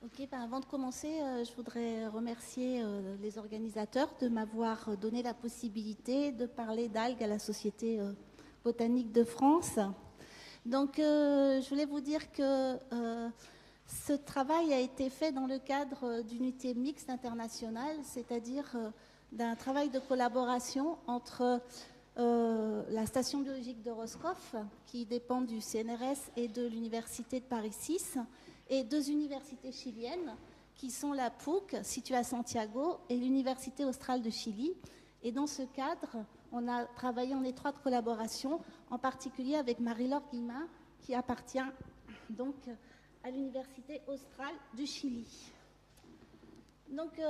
Ok, avant de commencer, je voudrais remercier les organisateurs de m'avoir donné la possibilité de parler d'algues à la Société botanique de France. Donc, je voulais vous dire que ce travail a été fait dans le cadre d'unités mixtes internationales, c'est-à-dire d'un travail de collaboration entre la station biologique de Roscoff, qui dépend du CNRS et de l'Université de Paris 6, et deux universités chiliennes, qui sont la PUC, située à Santiago, et l'Université australe de Chili. Et dans ce cadre, on a travaillé en étroite collaboration, en particulier avec Marie-Laure Guillemin, qui appartient donc à l'Université australe du Chili. Donc,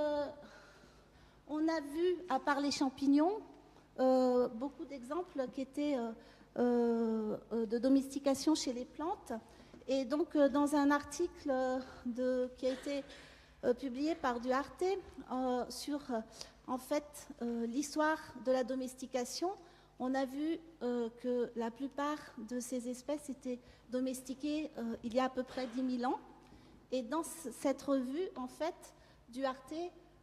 on a vu, à part les champignons, beaucoup d'exemples qui étaient de domestication chez les plantes. Et donc, dans un article qui a été publié par Duarte sur, en fait, l'histoire de la domestication, on a vu que la plupart de ces espèces étaient domestiquées il y a à peu près 10 000 ans. Et dans cette revue, en fait, Duarte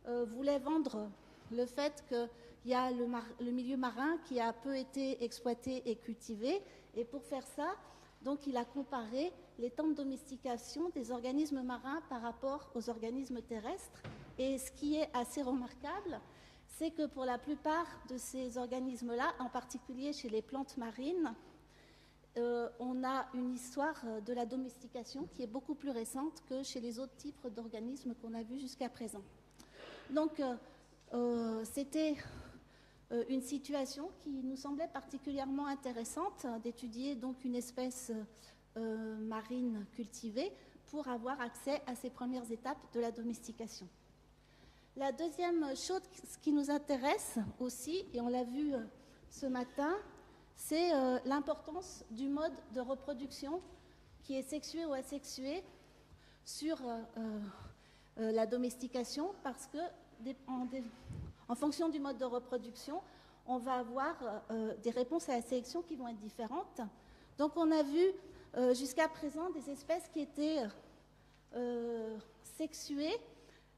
voulait vendre le fait qu'il y a le milieu marin qui a peu été exploité et cultivé. Et pour faire ça, donc il a comparé les temps de domestication des organismes marins par rapport aux organismes terrestres. Et ce qui est assez remarquable, c'est que pour la plupart de ces organismes-là, en particulier chez les plantes marines, on a une histoire de la domestication qui est beaucoup plus récente que chez les autres types d'organismes qu'on a vus jusqu'à présent. Donc, c'était une situation qui nous semblait particulièrement intéressante d'étudier donc une espèce marine cultivée pour avoir accès à ces premières étapes de la domestication. La deuxième chose qui nous intéresse aussi, et on l'a vu ce matin, c'est l'importance du mode de reproduction qui est sexué ou asexué sur la domestication, parce que en fonction du mode de reproduction, on va avoir des réponses à la sélection qui vont être différentes. Donc on a vu jusqu'à présent des espèces qui étaient sexuées,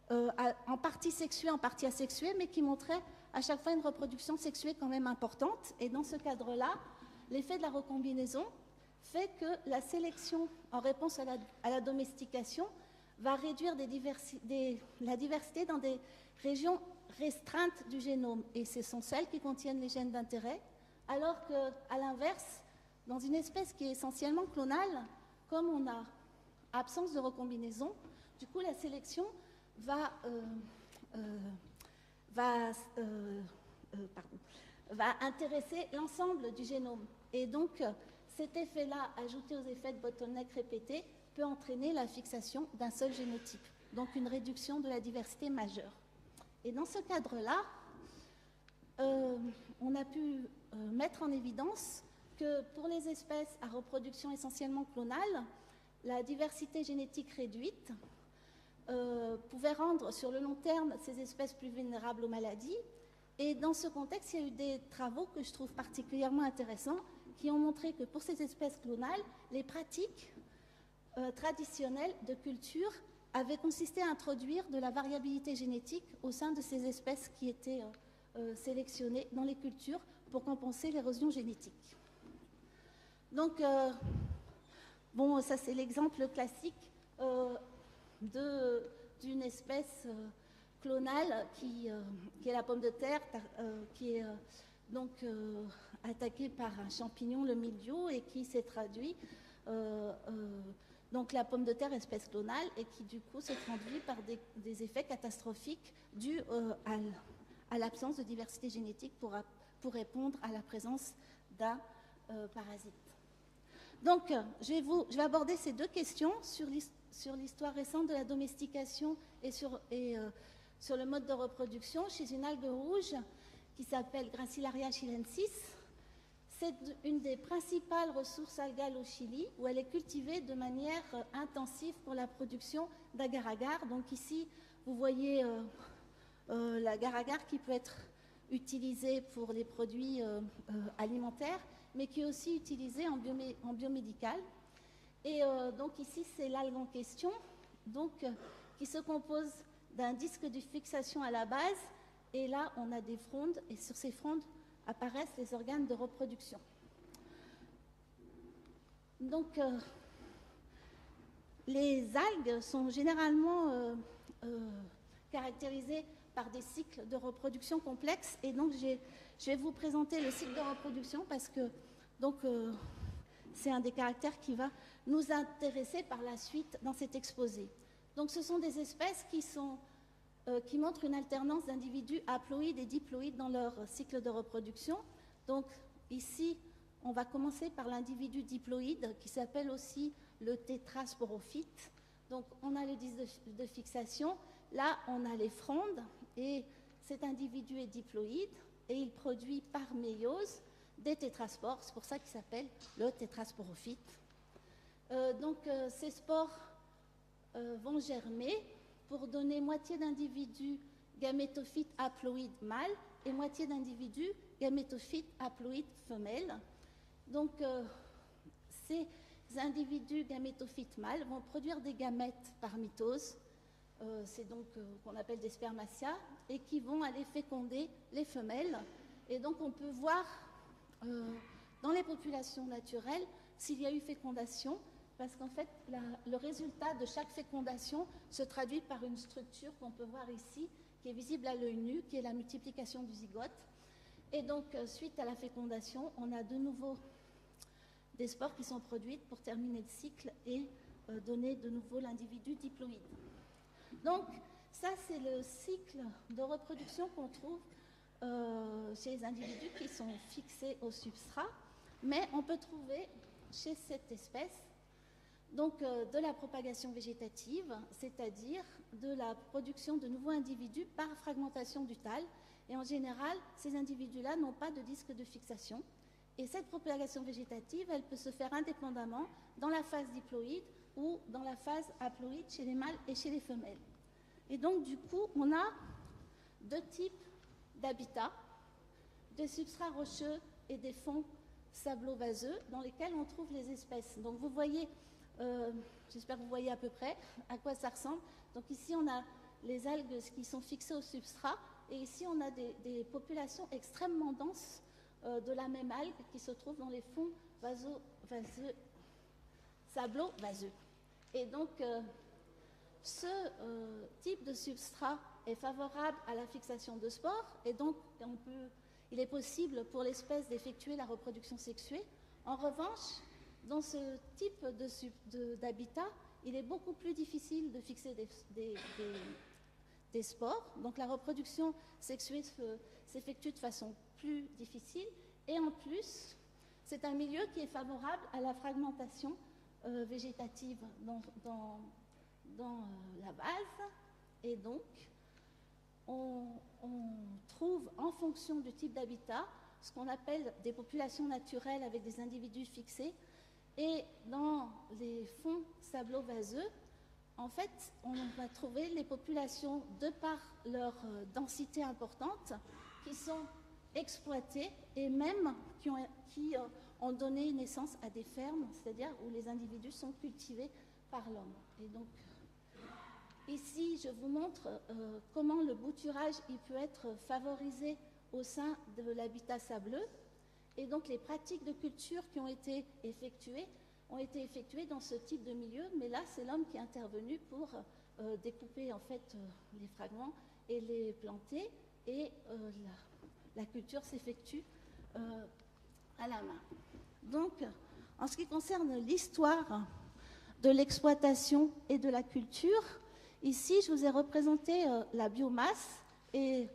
en partie sexuées, en partie asexuées, mais qui montraient à chaque fois une reproduction sexuée quand même importante. Et dans ce cadre-là, l'effet de la recombinaison fait que la sélection en réponse à la domestication va réduire la diversité dans des régions restreintes du génome. Et ce sont celles qui contiennent les gènes d'intérêt, alors qu'à l'inverse, dans une espèce qui est essentiellement clonale, comme on a absence de recombinaison, du coup la sélection va intéresser l'ensemble du génome. Et donc, cet effet-là, ajouté aux effets de bottleneck répétés, peut entraîner la fixation d'un seul génotype, donc une réduction de la diversité majeure. Et dans ce cadre-là, on a pu mettre en évidence que pour les espèces à reproduction essentiellement clonale, la diversité génétique réduite pouvait rendre sur le long terme ces espèces plus vulnérables aux maladies. Et dans ce contexte, il y a eu des travaux que je trouve particulièrement intéressants qui ont montré que pour ces espèces clonales, les pratiques traditionnelles de culture avaient consisté à introduire de la variabilité génétique au sein de ces espèces qui étaient sélectionnées dans les cultures pour compenser l'érosion génétique. Donc, bon, ça c'est l'exemple classique d'une espèce clonale qui est la pomme de terre, qui est donc attaquée par un champignon, le mildiou, et qui s'est traduit, donc la pomme de terre espèce clonale, et qui du coup se traduit par des effets catastrophiques dus à l'absence de diversité génétique pour répondre à la présence d'un parasite. Donc, je vais aborder ces deux questions sur l'histoire récente de la domestication et sur le mode de reproduction chez une algue rouge qui s'appelle Gracilaria chilensis. C'est une des principales ressources algales au Chili, où elle est cultivée de manière intensive pour la production d'agar-agar. Donc ici, vous voyez l'agar-agar qui peut être utilisé pour les produits alimentaires, mais qui est aussi utilisé en biomédical. Et donc ici, c'est l'algue en question. Donc qui se compose d'un disque de fixation à la base, et là on a des frondes, et sur ces frondes apparaissent les organes de reproduction. Donc les algues sont généralement caractérisées par des cycles de reproduction complexes, et donc je vais vous présenter le cycle de reproduction parce que c'est un des caractères qui va nous intéresser par la suite dans cet exposé. Donc ce sont des espèces qui montrent une alternance d'individus haploïdes et diploïdes dans leur cycle de reproduction. Donc ici, on va commencer par l'individu diploïde qui s'appelle aussi le tétrasporophyte. Donc on a le disque de fixation, là on a les frondes et cet individu est diploïde et il produit par méiose des tétraspores, c'est pour ça qu'il s'appelle le tétrasporophyte. Ces spores vont germer pour donner moitié d'individus gamétophytes haploïdes mâles et moitié d'individus gamétophytes haploïdes femelles. Donc, ces individus gamétophytes mâles vont produire des gamètes par mitose, c'est donc qu'on appelle des spermatia, et qui vont aller féconder les femelles. Et donc, on peut voir dans les populations naturelles s'il y a eu fécondation, parce qu'en fait, le résultat de chaque fécondation se traduit par une structure qu'on peut voir ici, qui est visible à l'œil nu, qui est la multiplication du zygote. Et donc, suite à la fécondation, on a de nouveau des spores qui sont produites pour terminer le cycle et donner de nouveau l'individu diploïde. Donc, ça, c'est le cycle de reproduction qu'on trouve chez les individus qui sont fixés au substrat, mais on peut trouver chez cette espèce donc de la propagation végétative, c'est-à-dire de la production de nouveaux individus par fragmentation du thalle. Et en général, ces individus-là n'ont pas de disque de fixation. Et cette propagation végétative, elle peut se faire indépendamment dans la phase diploïde ou dans la phase haploïde chez les mâles et chez les femelles. Et donc, du coup, on a deux types d'habitats, des substrats rocheux et des fonds sablo-vaseux dans lesquels on trouve les espèces. Donc, vous voyez, j'espère que vous voyez à peu près à quoi ça ressemble. Donc, ici, on a les algues qui sont fixées au substrat, et ici, on a des populations extrêmement denses de la même algue qui se trouve dans les fonds sablo-vaseux. Et donc, ce type de substrat est favorable à la fixation de spores, et donc il est possible pour l'espèce d'effectuer la reproduction sexuée. En revanche, dans ce type d'habitat, il est beaucoup plus difficile de fixer des spores, donc la reproduction sexuée s'effectue de façon plus difficile, et en plus, c'est un milieu qui est favorable à la fragmentation végétative dans la base, et donc on trouve en fonction du type d'habitat ce qu'on appelle des populations naturelles avec des individus fixés, et dans les fonds sablo-vaseux, en fait, on va trouver les populations, de par leur densité importante, qui sont exploitées et même qui ont donné naissance à des fermes, c'est-à-dire où les individus sont cultivés par l'homme. Et donc, ici, je vous montre comment le bouturage il peut être favorisé au sein de l'habitat sableux. Et donc, les pratiques de culture qui ont été effectuées dans ce type de milieu, mais là, c'est l'homme qui est intervenu pour découper en fait les fragments et les planter, et la culture s'effectue à la main. Donc, en ce qui concerne l'histoire de l'exploitation et de la culture, ici, je vous ai représenté la biomasse et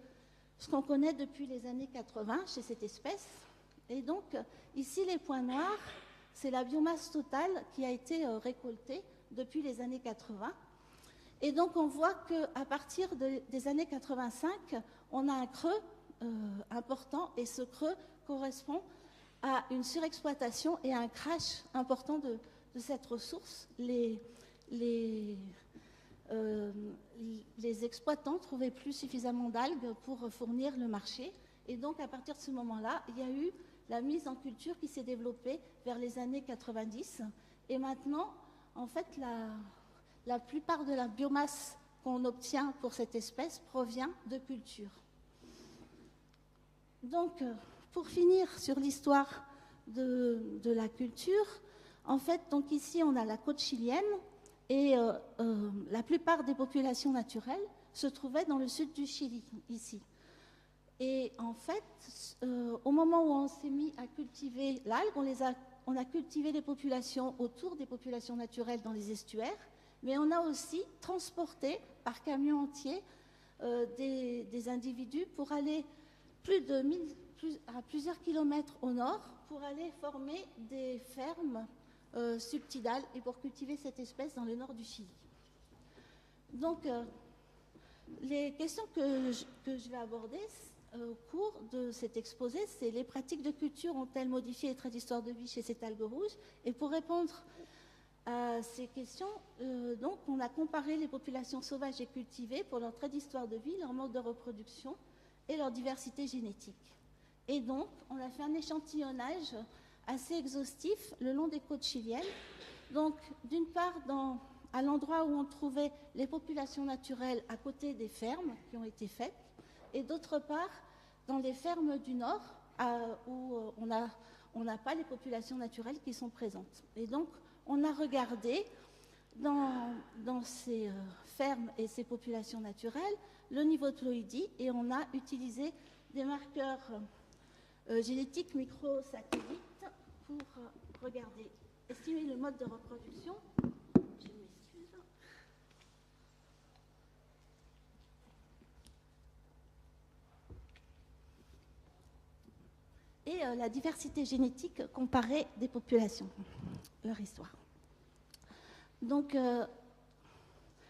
ce qu'on connaît depuis les années 80 chez cette espèce. Et donc, ici, les points noirs, c'est la biomasse totale qui a été récoltée depuis les années 80. Et donc, on voit qu'à partir des années 85, on a un creux important, et ce creux correspond à une surexploitation et à un crash important de cette ressource. Les exploitants ne trouvaient plus suffisamment d'algues pour fournir le marché. Et donc, à partir de ce moment-là, il y a eu la mise en culture qui s'est développée vers les années 90. Et maintenant, en fait, la plupart de la biomasse qu'on obtient pour cette espèce provient de cultures. Donc, pour finir sur l'histoire de la culture, en fait, donc ici, on a la côte chilienne et la plupart des populations naturelles se trouvaient dans le sud du Chili, ici. Et en fait, au moment où on s'est mis à cultiver l'algue, on a cultivé les populations autour des populations naturelles dans les estuaires, mais on a aussi transporté par camion entier des individus pour aller à plusieurs kilomètres au nord pour aller former des fermes subtidales et pour cultiver cette espèce dans le nord du Chili. Donc, les questions que je vais aborder au cours de cet exposé, c'est les pratiques de culture ont-elles modifié les traits d'histoire de vie chez cette algue rouge? Et pour répondre à ces questions, donc, on a comparé les populations sauvages et cultivées pour leur trait d'histoire de vie, leur mode de reproduction et leur diversité génétique. Et donc, on a fait un échantillonnage assez exhaustif le long des côtes chiliennes. Donc, d'une part, à l'endroit où on trouvait les populations naturelles à côté des fermes qui ont été faites, et d'autre part, dans les fermes du nord, où on n'a pas les populations naturelles qui sont présentes. Et donc, on a regardé dans ces fermes et ces populations naturelles le niveau de ploïdie et on a utilisé des marqueurs génétiques microsatellites pour regarder, estimer le mode de reproduction. Je m'excuse. Et la diversité génétique comparée des populations, leur histoire. Donc,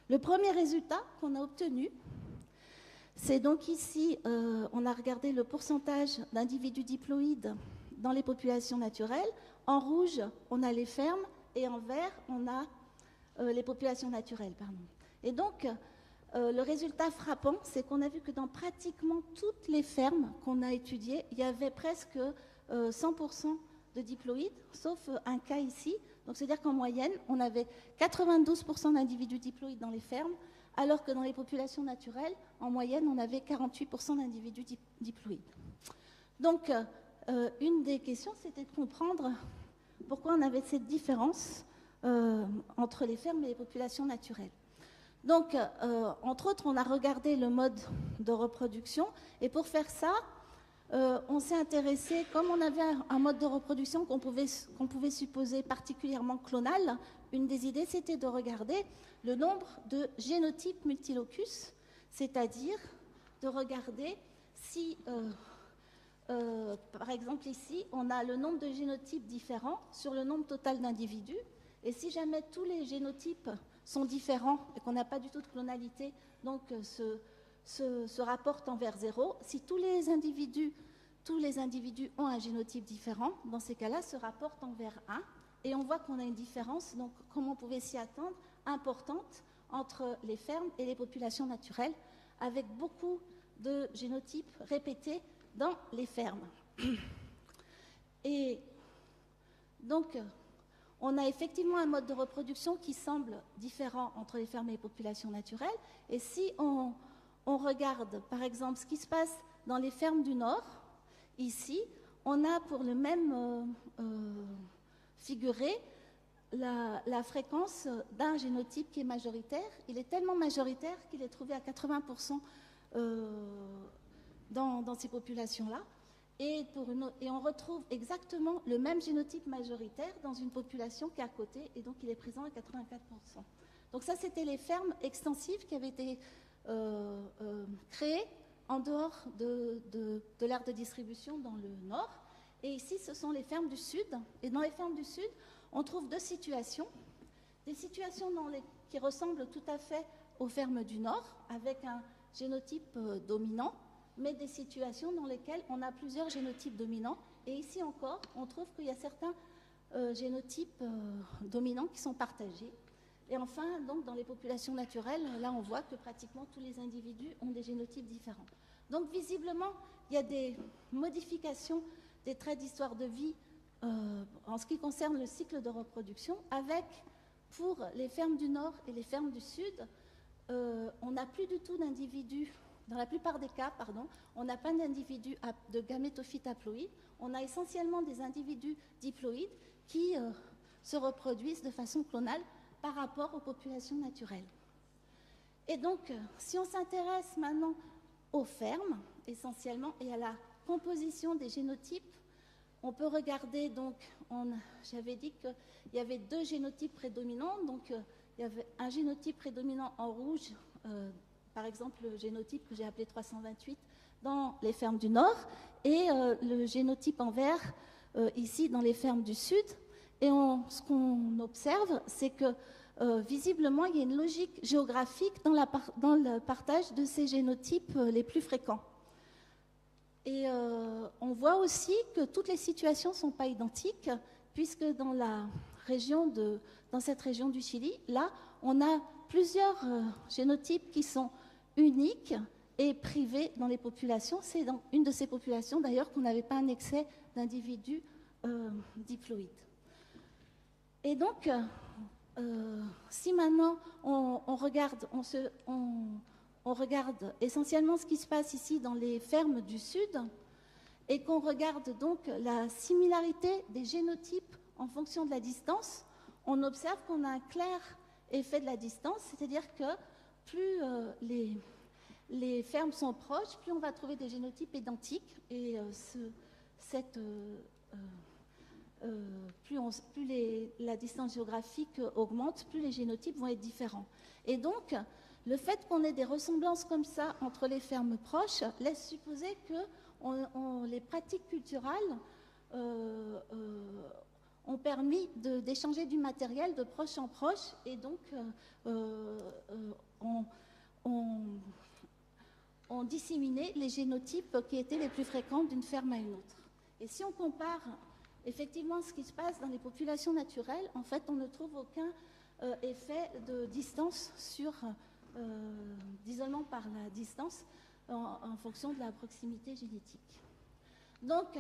le premier résultat qu'on a obtenu, c'est donc ici, on a regardé le pourcentage d'individus diploïdes dans les populations naturelles. En rouge, on a les fermes et en vert, on a les populations naturelles. Pardon. Et donc, le résultat frappant, c'est qu'on a vu que dans pratiquement toutes les fermes qu'on a étudiées, il y avait presque 100% de diploïdes, sauf un cas ici. Donc, c'est-à-dire qu'en moyenne, on avait 92% d'individus diploïdes dans les fermes, alors que dans les populations naturelles, en moyenne, on avait 48% d'individus diploïdes. Donc, une des questions, c'était de comprendre pourquoi on avait cette différence entre les fermes et les populations naturelles. Donc, entre autres, on a regardé le mode de reproduction, et pour faire ça, on s'est intéressé, comme on avait un mode de reproduction qu'on pouvait supposer particulièrement clonal, une des idées, c'était de regarder le nombre de génotypes multilocus, c'est-à-dire de regarder si, par exemple ici, on a le nombre de génotypes différents sur le nombre total d'individus, et si jamais tous les génotypes sont différents et qu'on n'a pas du tout de clonalité, donc se rapportent envers 0. Si tous les individus ont un génotype différent, dans ces cas-là, se rapportent envers 1. Et on voit qu'on a une différence, donc comme on pouvait s'y attendre, importante entre les fermes et les populations naturelles, avec beaucoup de génotypes répétés dans les fermes. Et donc, on a effectivement un mode de reproduction qui semble différent entre les fermes et les populations naturelles. Et si on regarde, par exemple, ce qui se passe dans les fermes du Nord, ici, on a pour le même figuré la fréquence d'un génotype qui est majoritaire. Il est tellement majoritaire qu'il est trouvé à 80% dans ces populations-là. Et on retrouve exactement le même génotype majoritaire dans une population qui est à côté, et donc il est présent à 84%. Donc ça, c'était les fermes extensives qui avaient été créées en dehors de l'aire de distribution dans le nord. Et ici, ce sont les fermes du sud. Et dans les fermes du sud, on trouve deux situations. Des situations qui ressemblent tout à fait aux fermes du nord, avec un génotype dominant, mais des situations dans lesquelles on a plusieurs génotypes dominants. Et ici encore, on trouve qu'il y a certains génotypes dominants qui sont partagés. Et enfin, donc, dans les populations naturelles, là, on voit que pratiquement tous les individus ont des génotypes différents. Donc, visiblement, il y a des modifications des traits d'histoire de vie en ce qui concerne le cycle de reproduction, avec, pour les fermes du Nord et les fermes du Sud, on n'a plus du tout d'individus, dans la plupart des cas, on n'a pas d'individus de gamétophytes haploïdes, on a essentiellement des individus diploïdes qui se reproduisent de façon clonale par rapport aux populations naturelles. Et donc, si on s'intéresse maintenant aux fermes, essentiellement, et à la composition des génotypes, on peut regarder, donc, j'avais dit qu'il y avait 2 génotypes prédominants, donc il y avait un génotype prédominant en rouge, par exemple le génotype que j'ai appelé 328 dans les fermes du Nord, et le génotype en vert ici dans les fermes du Sud. Et ce qu'on observe, c'est que visiblement, il y a une logique géographique dans le partage de ces génotypes les plus fréquents. Et on voit aussi que toutes les situations ne sont pas identiques, puisque dans cette région du Chili, là, on a plusieurs génotypes qui sont uniques et privés dans les populations. C'est dans une de ces populations, d'ailleurs, qu'on n'avait pas un excès d'individus diploïdes. Et donc, si maintenant on regarde essentiellement ce qui se passe ici dans les fermes du Sud et qu'on regarde donc la similarité des génotypes en fonction de la distance, on observe qu'on a un clair effet de la distance, c'est-à-dire que plus les fermes sont proches, plus on va trouver des génotypes identiques et plus la distance géographique augmente, plus les génotypes vont être différents. Et donc, le fait qu'on ait des ressemblances comme ça entre les fermes proches laisse supposer que les pratiques culturales ont permis d'échanger du matériel de proche en proche, et donc ont disséminé les génotypes qui étaient les plus fréquents d'une ferme à une autre. Et si on compare effectivement ce qui se passe dans les populations naturelles, en fait, on ne trouve aucun effet de distance d'isolement par la distance en fonction de la proximité génétique. Donc,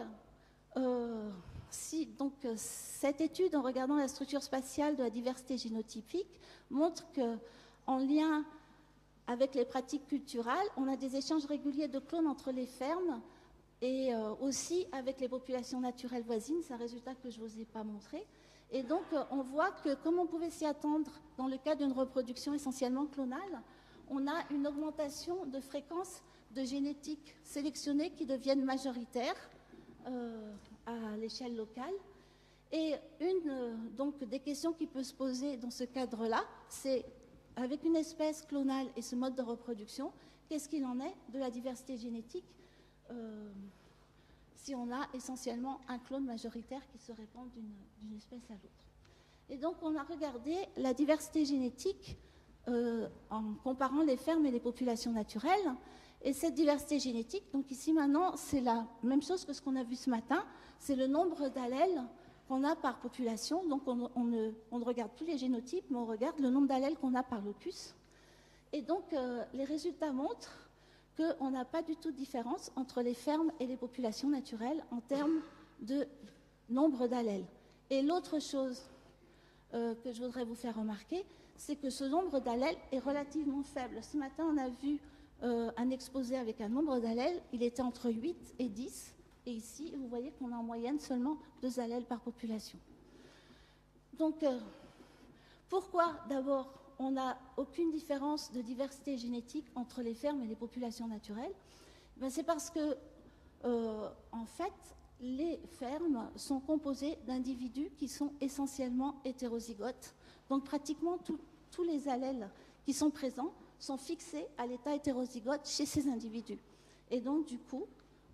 cette étude, en regardant la structure spatiale de la diversité génotypique, montre qu'en lien avec les pratiques culturelles, on a des échanges réguliers de clones entre les fermes et aussi avec les populations naturelles voisines. C'est un résultat que je ne vous ai pas montré. Et donc, on voit que, comme on pouvait s'y attendre dans le cas d'une reproduction essentiellement clonale, on a une augmentation de fréquence de génétique sélectionnée qui deviennent majoritaires à l'échelle locale. Et donc, des questions qui peuvent se poser dans ce cadre-là, c'est, avec une espèce clonale et ce mode de reproduction, qu'est-ce qu'il en est de la diversité génétique si on a essentiellement un clone majoritaire qui se répand d'une espèce à l'autre. Et donc, on a regardé la diversité génétique en comparant les fermes et les populations naturelles. Et cette diversité génétique, donc ici maintenant, c'est la même chose que ce qu'on a vu ce matin, c'est le nombre d'allèles qu'on a par population. Donc, on ne regarde plus les génotypes, mais on regarde le nombre d'allèles qu'on a par locus. Et donc, les résultats montrent qu'on n'a pas du tout de différence entre les fermes et les populations naturelles en termes de nombre d'allèles. Et l'autre chose que je voudrais vous faire remarquer, c'est que ce nombre d'allèles est relativement faible. Ce matin, on a vu un exposé avec un nombre d'allèles, il était entre 8 et 10, et ici, vous voyez qu'on a en moyenne seulement 2 allèles par population. Donc, pourquoi d'abord on n'a aucune différence de diversité génétique entre les fermes et les populations naturelles? C'est parce que, en fait, les fermes sont composées d'individus qui sont essentiellement hétérozygotes. Donc, pratiquement tous les allèles qui sont présents sont fixés à l'état hétérozygote chez ces individus. Et donc, du coup,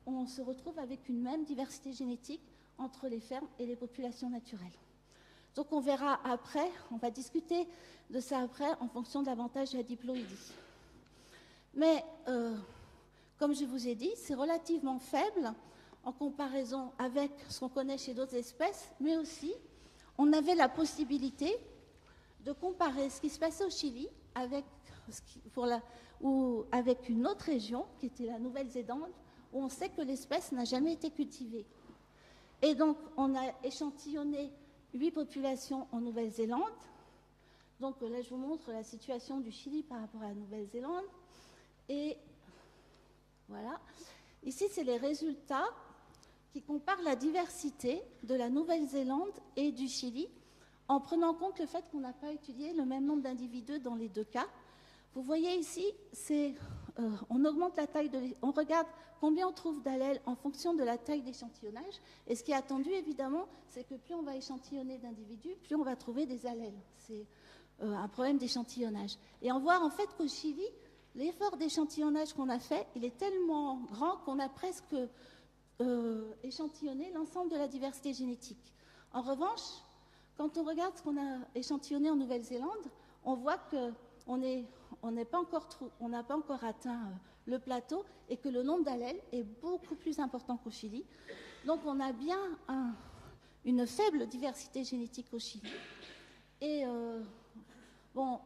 on se retrouve avec une même diversité génétique entre les fermes et les populations naturelles. Donc on verra après, on va discuter de ça après en fonction de l'avantage de la diploïdie. Mais comme je vous ai dit, c'est relativement faible en comparaison avec ce qu'on connaît chez d'autres espèces, mais aussi on avait la possibilité de comparer ce qui se passait au Chili avec une autre région, qui était la Nouvelle-Zélande, où on sait que l'espèce n'a jamais été cultivée. Et donc on a échantillonné 8 populations en Nouvelle-Zélande, Donc là, je vous montre la situation du Chili par rapport à la Nouvelle-Zélande. Et voilà. Ici, c'est les résultats qui comparent la diversité de la Nouvelle-Zélande et du Chili en prenant en compte le fait qu'on n'a pas étudié le même nombre d'individus dans les deux cas. Vous voyez ici, on augmente la taille on regarde combien on trouve d'allèles en fonction de la taille d'échantillonnage. Et ce qui est attendu, évidemment, c'est que plus on va échantillonner d'individus, plus on va trouver des allèles. C'est un problème d'échantillonnage. Et on voit en fait qu'au Chili, l'effort d'échantillonnage qu'on a fait, il est tellement grand qu'on a presque échantillonné l'ensemble de la diversité génétique. En revanche, quand on regarde ce qu'on a échantillonné en Nouvelle-Zélande, on voit qu'on n'a pas encore atteint le plateau et que le nombre d'allèles est beaucoup plus important qu'au Chili. Donc on a bien une faible diversité génétique au Chili. Et bon,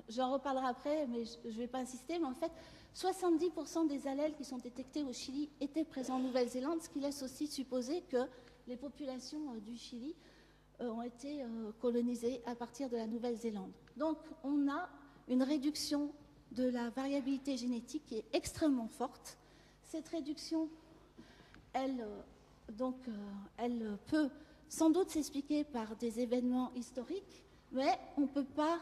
j'en reparlerai après, mais je ne vais pas insister, mais en fait, 70% des allèles qui sont détectés au Chili étaient présents en Nouvelle-Zélande, ce qui laisse aussi supposer que les populations du Chili ont été colonisées à partir de la Nouvelle-Zélande. Donc, on a une réduction de la variabilité génétique qui est extrêmement forte. Cette réduction, elle peut sans doute s'expliquer par des événements historiques, mais on ne peut pas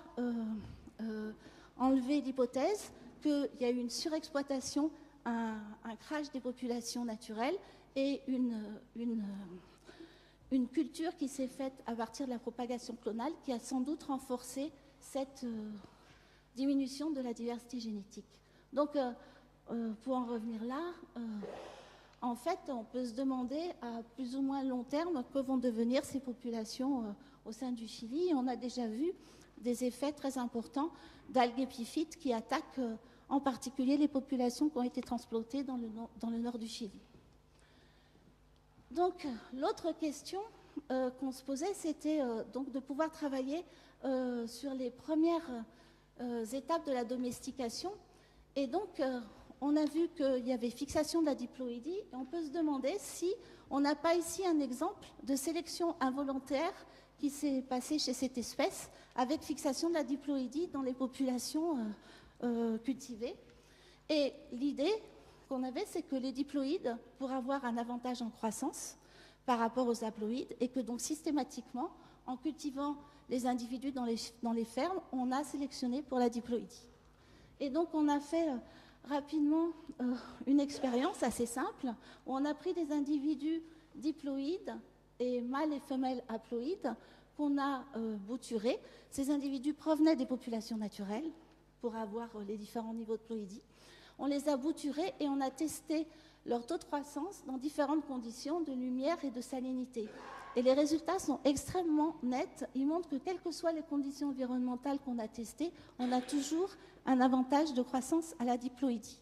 enlever l'hypothèse qu'il y a eu une surexploitation, un crash des populations naturelles et une culture qui s'est faite à partir de la propagation clonale qui a sans doute renforcé cette diminution de la diversité génétique. Donc, pour en revenir là, en fait, on peut se demander à plus ou moins long terme que vont devenir ces populations au sein du Chili. On a déjà vu des effets très importants d'algues épiphytes qui attaquent en particulier les populations qui ont été transplantées dans le nord du Chili. Donc, l'autre question qu'on se posait, c'était donc de pouvoir travailler sur les premières étapes de la domestication. Et donc, on a vu qu'il y avait fixation de la diploïdie, et on peut se demander si on n'a pas ici un exemple de sélection involontaire qui s'est passé chez cette espèce, avec fixation de la diploïdie dans les populations cultivées. Et l'idée qu'on avait, c'est que les diploïdes pourraient avoir un avantage en croissance par rapport aux haploïdes, et que donc systématiquement, en cultivant les individus dans les fermes, on a sélectionné pour la diploïdie. Et donc on a fait rapidement une expérience assez simple, où on a pris des individus diploïdes et mâles et femelles haploïdes qu'on a bouturés. Ces individus provenaient des populations naturelles pour avoir les différents niveaux de ploïdie. On les a bouturés et on a testé leur taux de croissance dans différentes conditions de lumière et de salinité. Et les résultats sont extrêmement nets. Ils montrent que quelles que soient les conditions environnementales qu'on a testées, on a toujours un avantage de croissance à la diploïdie.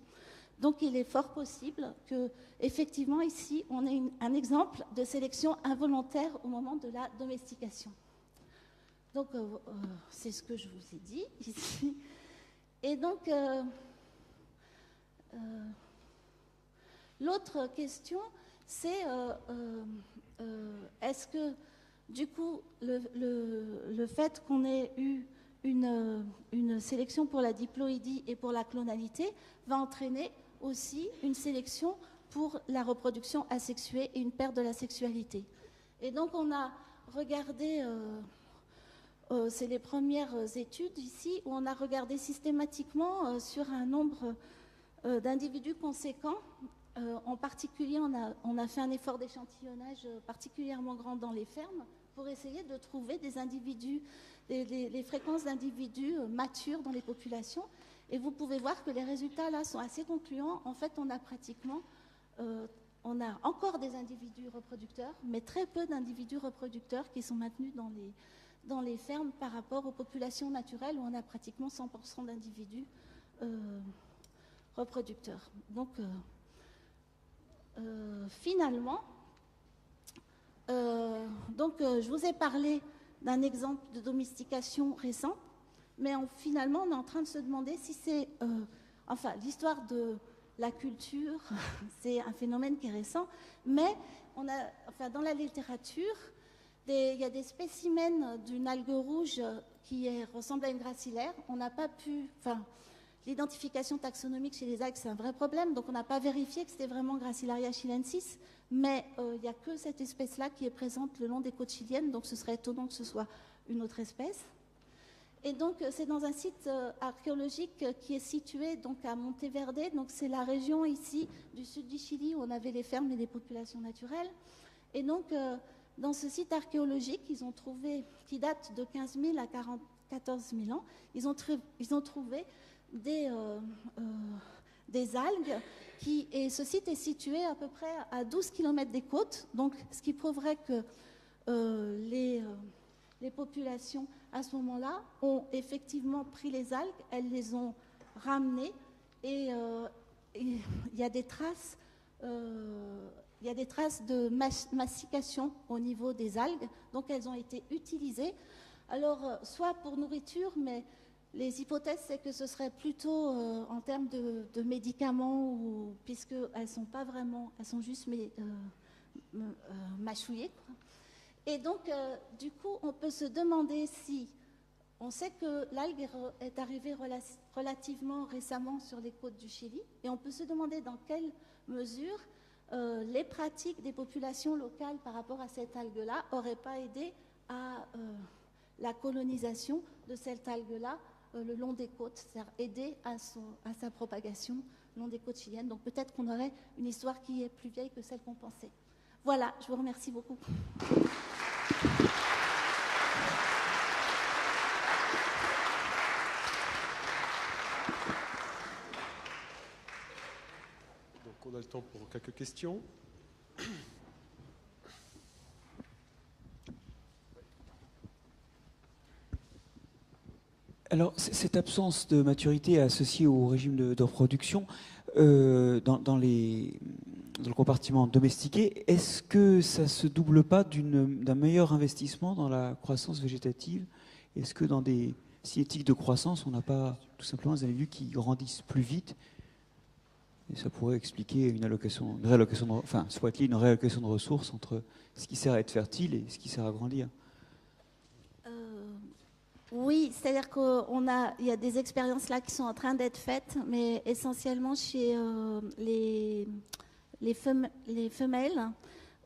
Donc il est fort possible que, effectivement, ici, on ait un exemple de sélection involontaire au moment de la domestication. Donc c'est ce que je vous ai dit ici. Et donc l'autre question, c'est est-ce que, du coup, le fait qu'on ait eu une sélection pour la diploïdie et pour la clonalité va entraîner aussi une sélection pour la reproduction asexuée et une perte de la sexualité. Et donc, on a regardé, c'est les premières études ici, où on a regardé systématiquement sur un nombre d'individus conséquents. En particulier, on a fait un effort d'échantillonnage particulièrement grand dans les fermes pour essayer de trouver des individus, les fréquences d'individus matures dans les populations. Et vous pouvez voir que les résultats là sont assez concluants. En fait, on a encore des individus reproducteurs, mais très peu d'individus reproducteurs qui sont maintenus dans les fermes par rapport aux populations naturelles où on a pratiquement 100% d'individus reproducteurs. Donc, finalement, je vous ai parlé d'un exemple de domestication récent, mais finalement, on est en train de se demander si c'est... enfin, l'histoire de la culture, c'est un phénomène qui est récent, mais dans la littérature, il y a des spécimens d'une algue rouge ressemble à une gracilaire. On n'a pas pu... Enfin, l'identification taxonomique chez les algues, c'est un vrai problème, donc on n'a pas vérifié que c'était vraiment Gracilaria chilensis, mais il n'y a que cette espèce-là qui est présente le long des côtes chiliennes, donc ce serait étonnant que ce soit une autre espèce. Et donc, c'est dans un site archéologique qui est situé donc, à Monteverde. Donc, c'est la région ici du sud du Chili où on avait les fermes et les populations naturelles. Et donc, dans ce site archéologique, ils ont trouvé, qui date de 15 000 à 14 000 ans, ils ont trouvé des algues. Et ce site est situé à peu près à 12 km des côtes. Donc, ce qui prouverait que les populations, à ce moment-là, ont effectivement pris les algues, elles les ont ramenées, et il y a des traces, de mastication au niveau des algues, donc elles ont été utilisées. Alors, soit pour nourriture, mais les hypothèses, c'est que ce serait plutôt en termes de médicaments, puisqu'elles sont pas vraiment, elles sont juste mâchouillées, quoi. Et donc, du coup, on peut se demander si... On sait que l'algue est arrivée relativement récemment sur les côtes du Chili, et on peut se demander dans quelle mesure les pratiques des populations locales par rapport à cette algue-là n'auraient pas aidé à la colonisation de cette algue-là le long des côtes, c'est-à-dire aider à sa propagation le long des côtes chiliennes. Donc peut-être qu'on aurait une histoire qui est plus vieille que celle qu'on pensait. Voilà, je vous remercie beaucoup. Donc on a le temps pour quelques questions. Alors, cette absence de maturité est associée au régime de reproduction dans le compartiment domestiqué. Est-ce que ça ne se double pas d'un meilleur investissement dans la croissance végétative? Est-ce que dans des cinétiques de croissance, on n'a pas tout simplement des individus qui grandissent plus vite? Et ça pourrait expliquer une réallocation de ressources entre ce qui sert à être fertile et ce qui sert à grandir. Oui, c'est-à-dire qu'il y a des expériences là qui sont en train d'être faites, mais essentiellement chez les femelles,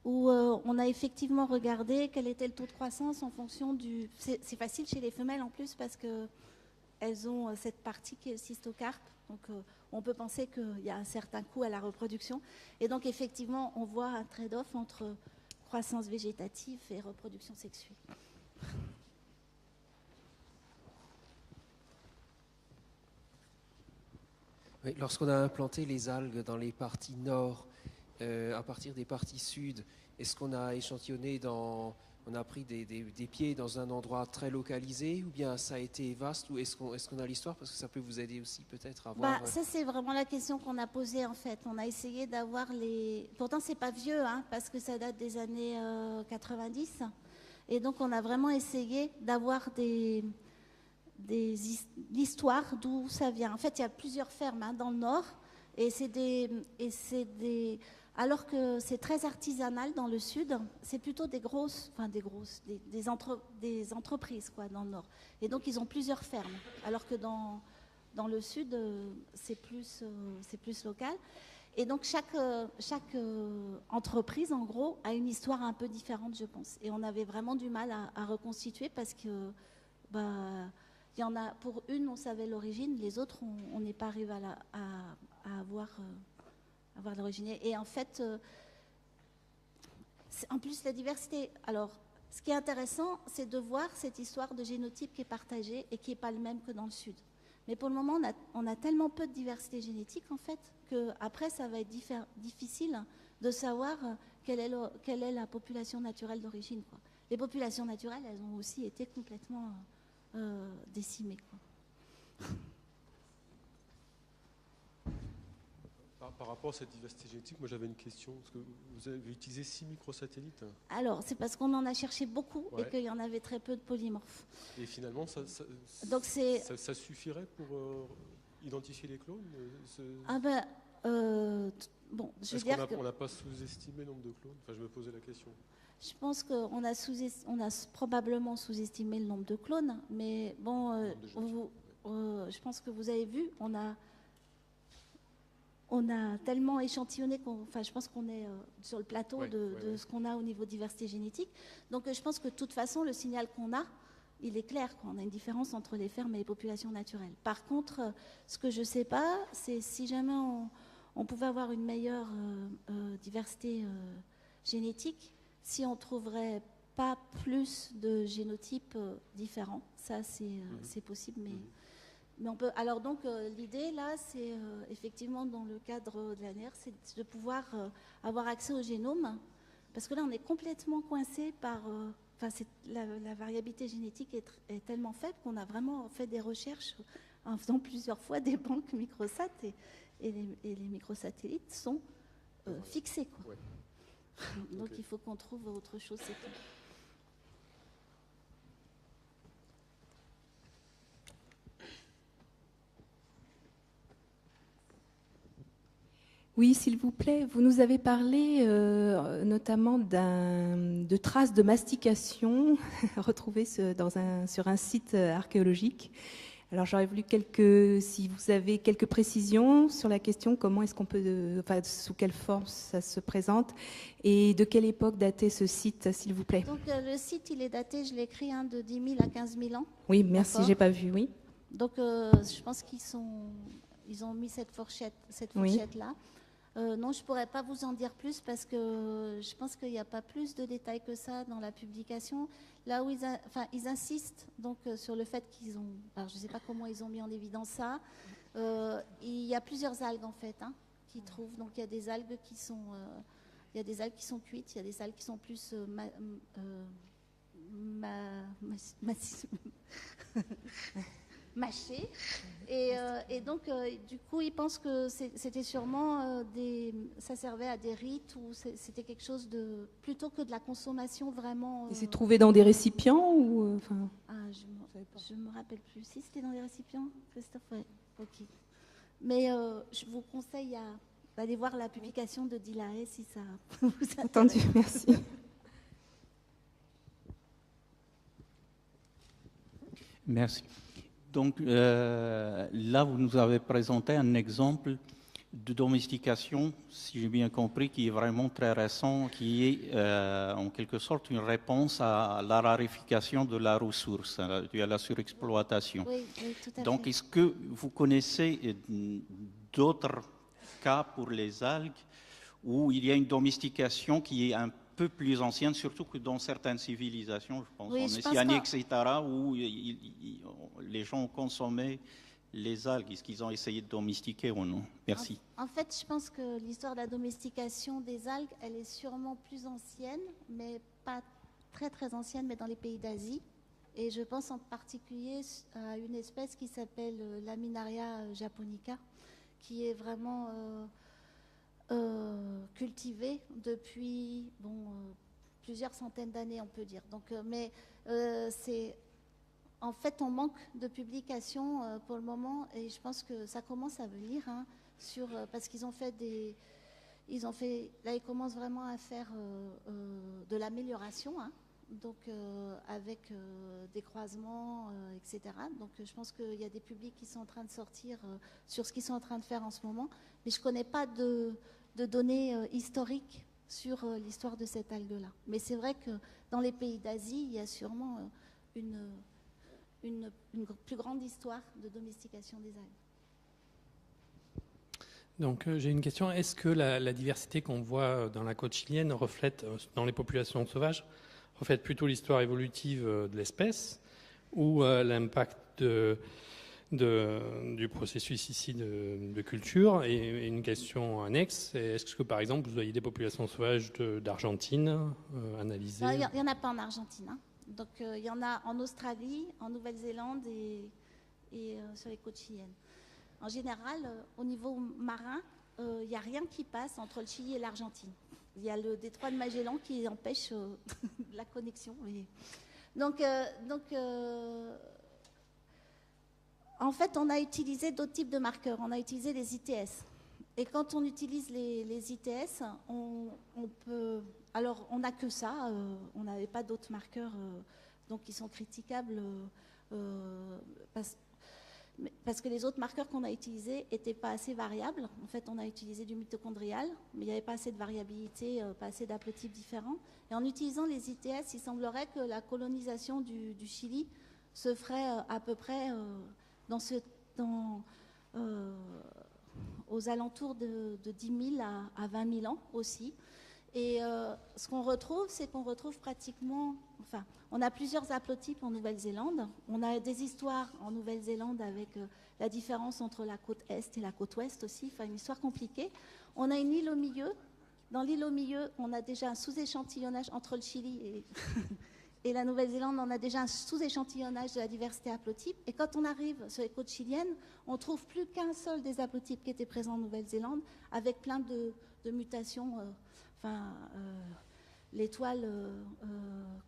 où on a effectivement regardé quel était le taux de croissance en fonction du... C'est facile chez les femelles en plus parce qu'elles ont cette partie qui est le cystocarpe, donc on peut penser qu'il y a un certain coût à la reproduction. Et donc effectivement, on voit un trade-off entre croissance végétative et reproduction sexuée. Oui, lorsqu'on a implanté les algues dans les parties nord, à partir des parties sud, est-ce qu'on a échantillonné on a pris des pieds dans un endroit très localisé, ou bien ça a été vaste, ou est-ce qu'on a l'histoire, parce que ça peut vous aider aussi peut-être à voir... Ça c'est vraiment la question qu'on a posée en fait. On a essayé d'avoir les... Pourtant c'est pas vieux, hein, parce que ça date des années 90, et donc on a vraiment essayé d'avoir l'histoire d'où ça vient. En fait, il y a plusieurs fermes dans le nord, alors que c'est très artisanal dans le sud, c'est plutôt des entreprises quoi, dans le nord. Et donc, ils ont plusieurs fermes, alors que dans le sud, c'est plus local. Et donc, chaque entreprise, en gros, a une histoire un peu différente, je pense. Et on avait vraiment du mal à reconstituer parce que... il y en a, pour une, on savait l'origine, les autres, on n'est pas arrivé à avoir l'origine. Et en fait, en plus, la diversité. Alors, ce qui est intéressant, c'est de voir cette histoire de génotype qui est partagée et qui n'est pas le même que dans le sud. Mais pour le moment, on a tellement peu de diversité génétique, en fait, qu'après, ça va être difficile de savoir quelle est la population naturelle d'origine, quoi. Les populations naturelles, elles ont aussi été complètement... décimés. Par rapport à cette diversité génétique, moi j'avais une question. Parce que vous avez utilisé 6 microsatellites. Alors, c'est parce qu'on en a cherché beaucoup ouais. Et qu'il y en avait très peu de polymorphes. Et finalement, ça suffirait pour identifier les clones Bon, je veux dire qu'on n'a pas sous-estimé le nombre de clones? Enfin, je me posais la question. Je pense qu'on a, probablement sous-estimé le nombre de clones, mais bon, je pense que vous avez vu, on a tellement échantillonné, je pense qu'on est sur le plateau de ce qu'on a au niveau diversité génétique. Donc je pense que de toute façon, le signal qu'on a, il est clair, quoi. On a une différence entre les fermes et les populations naturelles. Par contre, ce que je ne sais pas, c'est si jamais on pouvait avoir une meilleure diversité génétique, si on ne trouverait pas plus de génotypes différents. Ça, c'est possible, mais on peut. Alors donc, l'idée là, c'est effectivement dans le cadre de l'ANR, c'est de pouvoir avoir accès au génome, parce que là, on est complètement coincé par. La variabilité génétique est tellement faible qu'on a vraiment fait des recherches en faisant plusieurs fois des banques microsat et les microsatellites sont fixés, quoi. Ouais. Donc il faut qu'on trouve autre chose, c'est tout. Oui, s'il vous plaît, vous nous avez parlé notamment de traces de mastication retrouvées sur un site archéologique. Alors j'aurais voulu si vous avez quelques précisions sur la question, comment est-ce qu'on peut, sous quelle forme ça se présente et de quelle époque datait ce site, s'il vous plaît. Donc le site, il est daté, je l'ai écrit, de 10 000 à 15 000 ans. Oui, merci, j'ai pas vu, oui. Donc je pense ils ont mis cette fourchette-là. Non, je ne pourrais pas vous en dire plus parce que je pense qu'il n'y a pas plus de détails que ça dans la publication. Là où ils insistent donc, sur le fait qu'ils ont... Alors, je ne sais pas comment ils ont mis en évidence ça. Il y a plusieurs algues, en fait, qu'ils trouvent. Donc, il y a des algues qui sont... il y a des algues qui sont cuites, il y a des algues qui sont plus... mâché et donc du coup ils pensent que c'était sûrement ça servait à des rites ou c'était quelque chose de plutôt que de la consommation vraiment. Et c'est trouvé dans des récipients ou je me rappelle plus si c'était dans des récipients, Christophe. Ouais. Ok. Mais je vous conseille d'aller voir la publication de Dilae si ça vous intéresse. Entendu, merci. Merci. Donc là, vous nous avez présenté un exemple de domestication, si j'ai bien compris, qui est vraiment très récent, qui est en quelque sorte une réponse à la raréfaction de la ressource, due à la surexploitation. Oui, tout à Donc, fait. est-ce que vous connaissez d'autres cas pour les algues où il y a une domestication qui est un peu plus ancienne, surtout que dans certaines civilisations, je pense, en Océanie, etc., où les gens ont consommé les algues. Est-ce qu'ils ont essayé de domestiquer ou non? Merci. En fait, je pense que l'histoire de la domestication des algues, elle est sûrement plus ancienne, mais pas très très ancienne, mais dans les pays d'Asie. Et je pense en particulier à une espèce qui s'appelle Laminaria japonica, qui est vraiment cultivée depuis plusieurs centaines d'années, on peut dire. Donc, c'est... En fait, on manque de publications pour le moment et je pense que ça commence à venir parce qu'ils ont fait là, ils commencent vraiment à faire de l'amélioration, donc avec des croisements, etc. Donc, je pense qu'il y a des publics qui sont en train de sortir sur ce qu'ils sont en train de faire en ce moment, mais je ne connais pas de données historiques sur l'histoire de cette algue-là. Mais c'est vrai que dans les pays d'Asie, il y a sûrement une plus grande histoire de domestication des algues. Donc j'ai une question. Est-ce que la diversité qu'on voit dans la côte chilienne reflète, dans les populations sauvages, reflète plutôt l'histoire évolutive de l'espèce ou l'impact du processus ici de culture? Et une question annexe, est-ce que par exemple vous voyez des populations sauvages d'Argentine analysées? Il n'y en a pas en Argentine. Donc, il y en a en Australie, en Nouvelle-Zélande et sur les côtes chiliennes. En général, au niveau marin, il n'y a rien qui passe entre le Chili et l'Argentine. Il y a le détroit de Magellan qui empêche la connexion. Donc, en fait, on a utilisé d'autres types de marqueurs. On a utilisé les ITS. Et quand on utilise les ITS, on peut... Alors, on n'a que ça, on n'avait pas d'autres marqueurs donc qui sont critiquables parce que les autres marqueurs qu'on a utilisés n'étaient pas assez variables. En fait, on a utilisé du mitochondrial, mais il n'y avait pas assez de variabilité, pas assez d'haplotypes différents. Et en utilisant les ITS, il semblerait que la colonisation du Chili se ferait à peu près aux alentours de 10 000 à 20 000 ans aussi. Et ce qu'on retrouve, c'est qu'on retrouve pratiquement... Enfin, on a plusieurs haplotypes en Nouvelle-Zélande. On a des histoires en Nouvelle-Zélande avec la différence entre la côte Est et la côte Ouest aussi. Enfin, une histoire compliquée. On a une île au milieu. Dans l'île au milieu, on a déjà un sous-échantillonnage entre le Chili et la Nouvelle-Zélande. On a déjà un sous-échantillonnage de la diversité haplotype. Et quand on arrive sur les côtes chiliennes, on ne trouve plus qu'un seul des haplotypes qui était présent en Nouvelle-Zélande, avec plein de mutations... l'étoile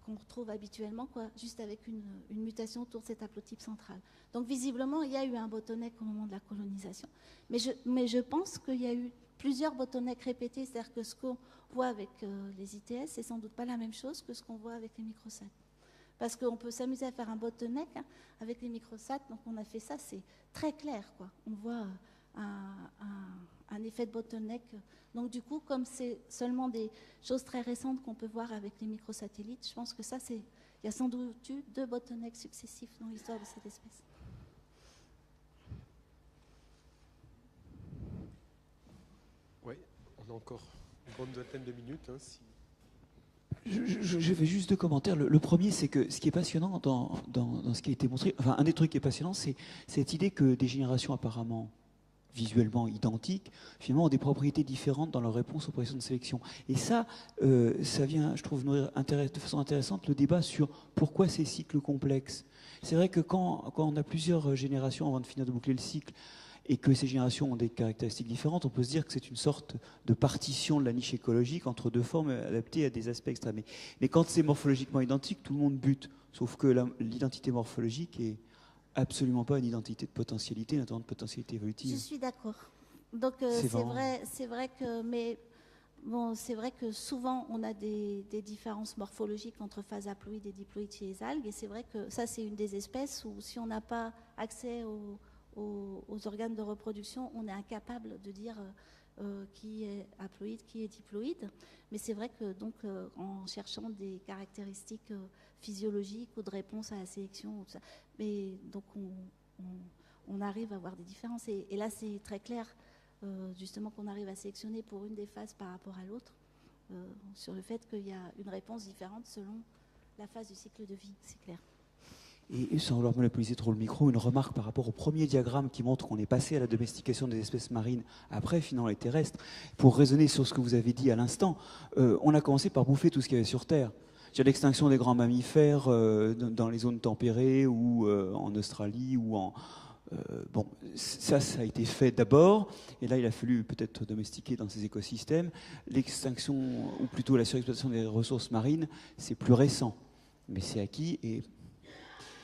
qu'on retrouve habituellement, juste avec une mutation autour de cet haplotype central. Donc visiblement, il y a eu un bottleneck au moment de la colonisation. Mais je pense qu'il y a eu plusieurs bottlenecks répétés, c'est-à-dire que ce qu'on voit avec les ITS, c'est sans doute pas la même chose que ce qu'on voit avec les microsats. Parce qu'on peut s'amuser à faire un bottleneck avec les microsats, donc on a fait ça, c'est très clair, quoi. On voit un effet de bottleneck. Donc du coup, comme c'est seulement des choses très récentes qu'on peut voir avec les microsatellites, je pense que ça, il y a sans doute eu 2 bottlenecks successifs dans l'histoire de cette espèce. Oui, on a encore une bonne vingtaine de minutes. Je fais juste 2 commentaires. Le premier, c'est que ce qui est passionnant dans ce qui a été montré, enfin un des trucs qui est passionnant, c'est cette idée que des générations apparemment visuellement identiques, finalement, ont des propriétés différentes dans leur réponse aux pressions de sélection. Et ça vient, je trouve, nourrir de façon intéressante le débat sur pourquoi ces cycles complexes. C'est vrai que quand on a plusieurs générations avant de finir de boucler le cycle, et que ces générations ont des caractéristiques différentes, on peut se dire que c'est une sorte de partition de la niche écologique entre 2 formes adaptées à des aspects extrêmes. Mais quand c'est morphologiquement identique, tout le monde bute. Sauf que l'identité morphologique est absolument pas une identité de potentialité, notamment de potentialité évolutive. Je suis d'accord. Donc c'est vrai que, mais bon, c'est vrai que souvent on a des différences morphologiques entre phase haploïde et diploïde chez les algues, et c'est vrai que ça c'est une des espèces où si on n'a pas accès aux organes de reproduction, on est incapable de dire qui est haploïde, qui est diploïde. Mais c'est vrai que donc en cherchant des caractéristiques physiologiques ou de réponse à la sélection, mais donc on arrive à avoir des différences. Et là c'est très clair justement qu'on arrive à sélectionner pour une des phases par rapport à l'autre sur le fait qu'il y a une réponse différente selon la phase du cycle de vie, c'est clair. Et sans vouloir monopoliser trop le micro, une remarque par rapport au premier diagramme qui montre qu'on est passé à la domestication des espèces marines après finalement les terrestres. Pour raisonner sur ce que vous avez dit à l'instant, on a commencé par bouffer tout ce qu'il y avait sur Terre. L'extinction des grands mammifères dans les zones tempérées ou en Australie ou en... bon, ça a été fait d'abord, et là il a fallu peut-être domestiquer dans ces écosystèmes. L'extinction, ou plutôt la surexploitation des ressources marines, c'est plus récent, mais c'est acquis. Et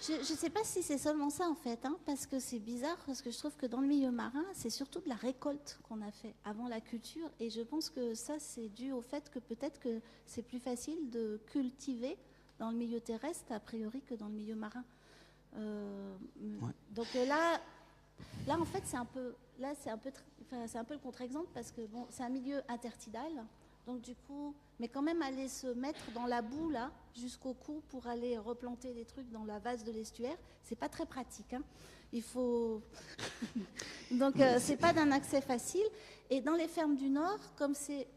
je ne sais pas si c'est seulement ça en fait, parce que c'est bizarre, parce que je trouve que dans le milieu marin, c'est surtout de la récolte qu'on a fait avant la culture, et je pense que ça c'est dû au fait que peut-être que c'est plus facile de cultiver dans le milieu terrestre a priori que dans le milieu marin. Ouais. Donc là en fait c'est un peu le contre-exemple, parce que bon, c'est un milieu intertidal. Donc du coup, mais quand même aller se mettre dans la boue là jusqu'au cou pour aller replanter des trucs dans la vase de l'estuaire, c'est pas très pratique. Il faut donc c'est pas d'un accès facile. Et dans les fermes du Nord, comme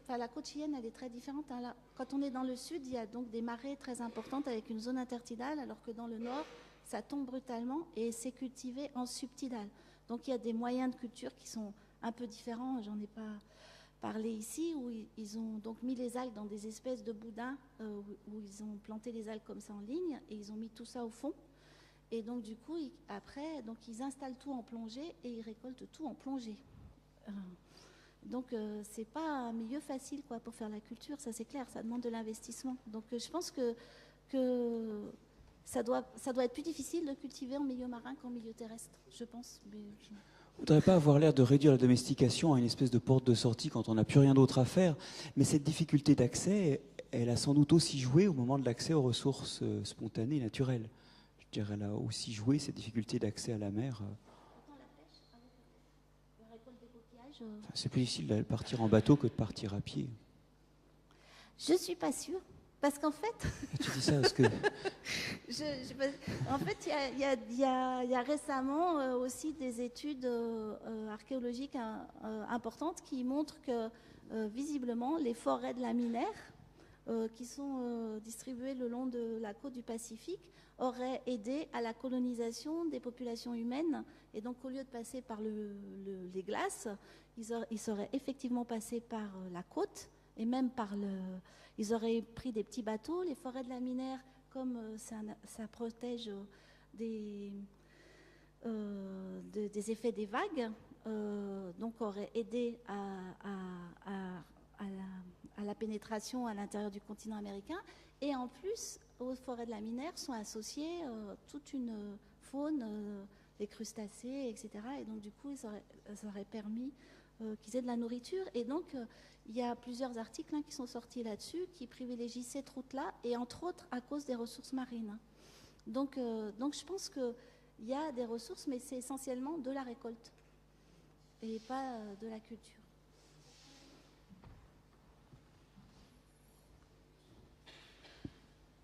la côte chilienne, elle est très différente. Là, quand on est dans le sud, il y a donc des marées très importantes avec une zone intertidale, alors que dans le Nord, ça tombe brutalement et c'est cultivé en subtidal. Donc il y a des moyens de culture qui sont un peu différents. J'en ai pas parlé ici, où ils ont donc mis les algues dans des espèces de boudins où ils ont planté les algues comme ça en ligne et ils ont mis tout ça au fond. Et donc du coup, après, ils installent tout en plongée et ils récoltent tout en plongée. Donc c'est pas un milieu facile pour faire la culture, ça c'est clair, ça demande de l'investissement. Donc je pense que ça doit être plus difficile de cultiver en milieu marin qu'en milieu terrestre, je pense. Mais ne voudrais pas avoir l'air de réduire la domestication à une espèce de porte de sortie quand on n'a plus rien d'autre à faire, mais cette difficulté d'accès, elle a sans doute aussi joué au moment de l'accès aux ressources spontanées, naturelles. Je dirais, elle a aussi joué cette difficulté d'accès à la mer. Enfin, c'est plus difficile de partir en bateau que de partir à pied. Je ne suis pas sûre. Parce qu'en fait, Tu dis ça parce que en fait, il y a récemment aussi des études archéologiques importantes qui montrent que visiblement les forêts de laminaires qui sont distribuées le long de la côte du Pacifique auraient aidé à la colonisation des populations humaines. Et donc, au lieu de passer par les glaces, ils seraient effectivement passés par la côte et même par le... Ils auraient pris des petits bateaux. Les forêts de laminaires, comme ça protège des effets des vagues, donc auraient aidé à la pénétration à l'intérieur du continent américain. Et en plus, aux forêts de laminaires sont associées toute une faune, des crustacés, etc. Et donc, du coup, ça aurait permis qu'ils aient de la nourriture. Et donc, il y a plusieurs articles qui sont sortis là-dessus qui privilégient cette route-là, et entre autres à cause des ressources marines. Donc je pense qu'il y a des ressources, mais c'est essentiellement de la récolte et pas de la culture.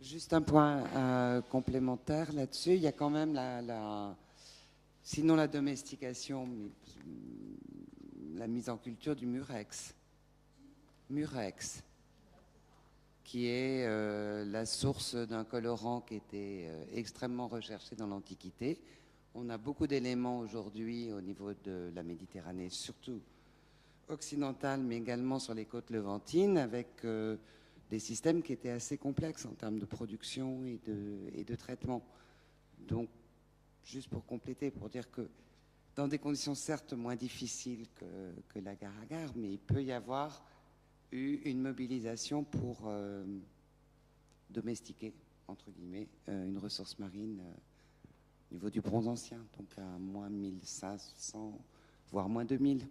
Juste un point complémentaire là-dessus. Il y a quand même sinon la domestication, mais la mise en culture du murex. Murex, qui est la source d'un colorant qui était extrêmement recherché dans l'Antiquité. On a beaucoup d'éléments aujourd'hui au niveau de la Méditerranée, surtout occidentale, mais également sur les côtes levantines, avec des systèmes qui étaient assez complexes en termes de production et de traitement. Donc, juste pour compléter, pour dire que dans des conditions certes moins difficiles que l'agar-agar, mais il peut y avoir eu une mobilisation pour domestiquer, entre guillemets, une ressource marine au niveau du bronze ancien, donc à moins 1500, voire moins 2000.